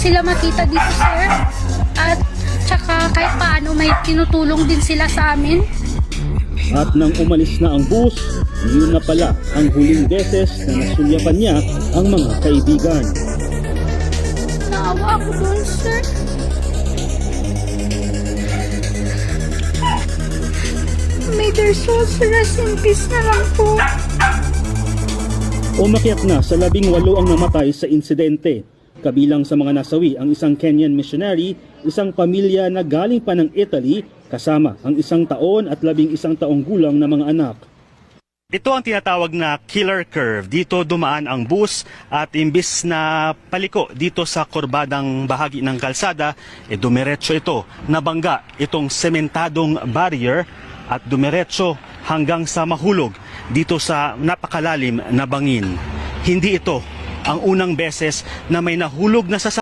sila makita dito, sir. At tsaka kahit paano may tinutulong din sila sa amin. At nang umalis na ang bus, yun na pala ang huling beses na nasulyapan niya ang mga kaibigan. Naawa ako doon, sir. May their souls rest in peace na lang po. Umakyat na sa 18 ang namatay sa insidente. Kabilang sa mga nasawi ang isang Kenyan missionary, isang pamilya na galing pa ng Italy, kasama ang 1 taon at 11 taong gulang na mga anak. Ito ang tinatawag na killer curve. Dito dumaan ang bus at imbis na paliko dito sa kurbadang bahagi ng kalsada, dumiretso ito. Nabangga itong sementadong barrier at dumiretso hanggang sa mahulog dito sa napakalalim na bangin. Hindi ito ang unang beses na may nahulog na sasakyan